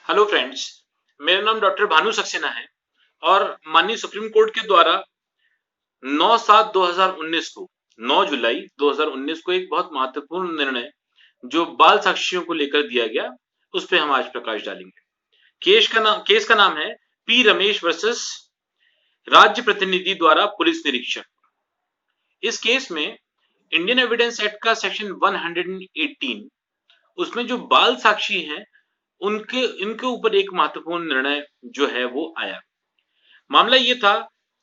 Hello friends, मेरा नाम doctor Bhanu Saxena है और माननीय सुप्रीम कोर्ट के द्वारा 9/7/2019 को 9 जुलाई 2019 को एक बहुत महत्वपूर्ण निर्णय जो बाल साक्षियों को लेकर दिया गया, उस पे हम आज प्रकाश डालेंगे। केस का नाम है पी रमेश वर्सेस राज्य प्रतिनिधि द्वारा पुलिस निरीक्षक। इस केस में इंडियन एविडेंस एक्ट का सेक्शन 118 उसमें जो बाल साक्षी हैं इनके ऊपर एक महत्वपूर्ण निर्णय जो है वो आया। मामला ये था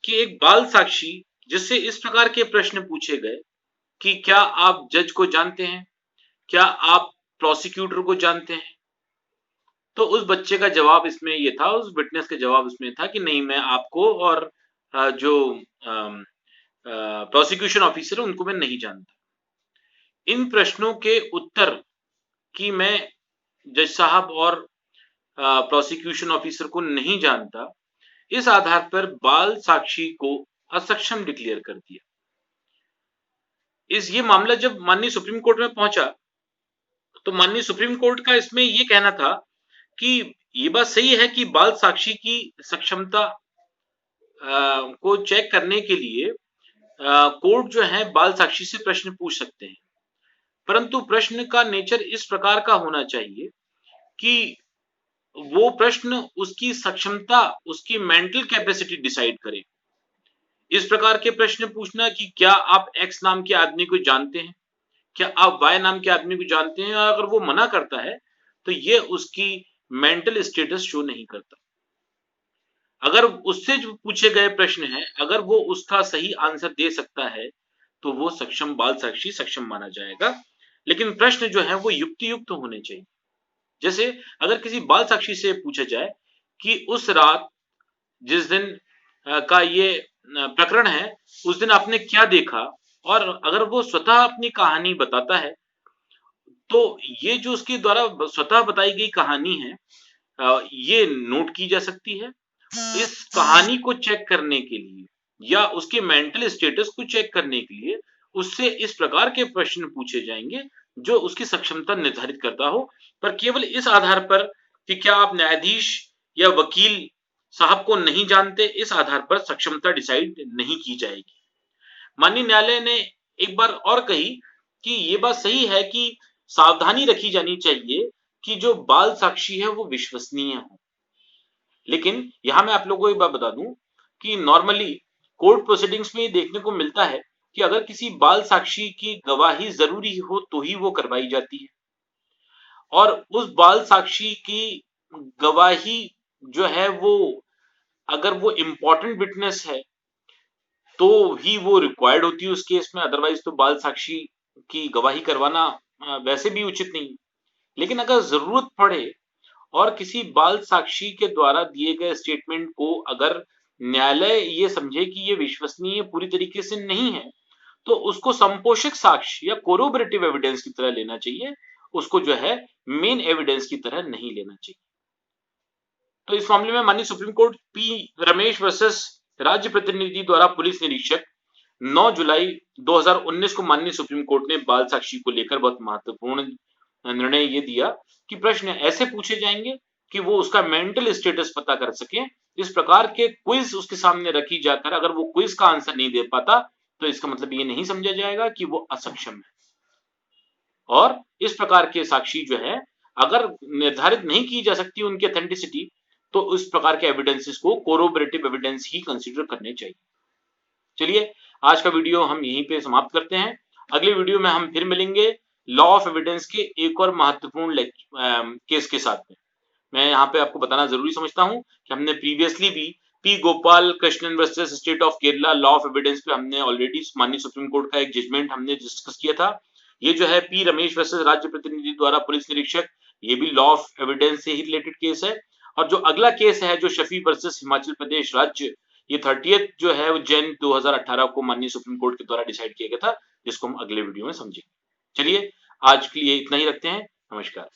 कि एक बाल साक्षी जिससे इस प्रकार के प्रश्न पूछे गए कि क्या आप जज को जानते हैं, क्या आप प्रोसिक्यूटर को जानते हैं, तो उस बच्चे का जवाब इसमें ये था, उस विटनेस का जवाब इसमें था कि नहीं, मैं आपको और जो प्रोसिक्यूशन ऑफिसर है उनको मैं नहीं जानता। इन प्रश्नों के उत्तर कि मैं जज साहब और प्रोसिक्यूशन ऑफिसर को नहीं जानता, इस आधार पर बाल साक्षी को असक्षम डिक्लेयर कर दिया। ये मामला जब माननीय सुप्रीम कोर्ट में पहुंचा तो माननीय सुप्रीम कोर्ट का इसमें ये कहना था कि ये बात सही है कि बाल साक्षी की सक्षमता को चेक करने के लिए कोर्ट जो है बाल साक्षी से प्रश्न पूछ सकते हैं, परंतु प्रश्न का नेचर इस प्रकार का होना चाहिए कि वो प्रश्न उसकी सक्षमता, उसकी मेंटल कैपेसिटी डिसाइड करे। इस प्रकार के प्रश्न पूछना कि क्या आप एक्स नाम के आदमी को जानते हैं, क्या आप वाई नाम के आदमी को जानते हैं, और अगर वो मना करता है तो ये उसकी मेंटल स्टेटस शो नहीं करता। अगर उससे जो पूछे गए प्रश्न है, अगर वो उसका सही आंसर दे सकता है तो वो सक्षम बाल साक्षी सक्षम माना जाएगा। लेकिन प्रश्न जो है वो युक्तियुक्त होने चाहिए। जैसे अगर किसी बाल साक्षी से पूछा जाए कि उस रात जिस दिन का ये प्रकरण है, उस दिन आपने क्या देखा, और अगर वो स्वतः अपनी कहानी बताता है तो ये जो उसके द्वारा स्वतः बताई गई कहानी है, ये नोट की जा सकती है। इस कहानी को चेक करने के लिए या उसके मेंटल स्टेटस को चेक करने के लिए उससे इस प्रकार के प्रश्न पूछे जाएंगे जो उसकी सक्षमता निर्धारित करता हो, पर केवल इस आधार पर कि क्या आप न्यायाधीश या वकील साहब को नहीं जानते, इस आधार पर सक्षमता डिसाइड नहीं की जाएगी। माननीय न्यायालय ने एक बार और कही कि ये बात सही है कि सावधानी रखी जानी चाहिए कि जो बाल साक्षी है वो विश्वसनीय हो। लेकिन यहां मैं आप लोगों को एक बात बता दूं कि नॉर्मली कोर्ट प्रोसीडिंग्स में ये देखने को मिलता है कि अगर किसी बाल साक्षी की गवाही जरूरी हो तो ही वो करवाई जाती है, और उस बाल साक्षी की गवाही जो है वो अगर वो इंपॉर्टेंट विटनेस है तो ही वो रिक्वायर्ड होती है उस केस में, अदरवाइज तो बाल साक्षी की गवाही करवाना वैसे भी उचित नहीं। लेकिन अगर जरूरत पड़े और किसी बाल साक्षी के द्वारा दिए गए स्टेटमेंट को अगर न्यायालय ये समझे कि ये विश्वसनीय पूरी तरीके से नहीं है, तो उसको संपोषक साक्ष्य या कोरोबरेटिव एविडेंस की तरह लेना चाहिए, उसको जो है मेन एविडेंस की तरह नहीं लेना चाहिए। तो इस मामले में माननीय supreme court P Ramesh versus राज्य प्रतिनिधि द्वारा पुलिस निरीक्षक 9 जुलाई 2019 को माननीय सुप्रीम कोर्ट ने बाल साक्षी को लेकर बहुत महत्वपूर्ण निर्णय ये दिया कि प्रश्न ऐसे पूछे जाएंगे कि वो उसका मेंटल स्टेटस पता कर सके। इस प्रकार के क्विज उसके सामने रखी जाकर अगर वो क्विज का आंसर नहीं दे पाता तो इसका मतलब ये नहीं समझा जाएगा कि वो असक्षम है। और इस प्रकार के साक्षी जो है अगर निर्धारित नहीं की जा सकती उनकी ऑथेंटिसिटी, तो उस प्रकार के एविडेंसेस को कोरोबरेटिव एविडेंस ही कंसीडर करने चाहिए। चलिए आज का वीडियो हम यहीं पे समाप्त करते हैं। अगले वीडियो में हम फिर मिलेंगे लॉ ऑफ एविडेंस के एक और महत्वपूर्ण केस के साथ में। मैं यहाँ पे आपको बताना जरूरी समझता हूँ कि हमने प्रीवियसली भी P Gopal Krishnan versus state of Kerala law of evidence पे हमने ऑलरेडी माननीय सुप्रीम कोर्ट का एक जजमेंट हमने डिस्कस किया था। ये जो है पी रमेश वर्सेस राज्य प्रतिनिधि द्वारा पुलिस निरीक्षक, ये भी लॉ ऑफ एविडेंस से ही रिलेटेड केस है। और जो अगला केस है जो शफी वर्सेस हिमाचल प्रदेश राज्य, ये 30th जो है जैन 2018 को माननीय सुप्रीम कोर्ट के द्वारा डिसाइड किया गया था, जिसको हम अगले वीडियो में समझेंगे। चलिए आज के लिए इतना ही रखते हैं। नमस्कार।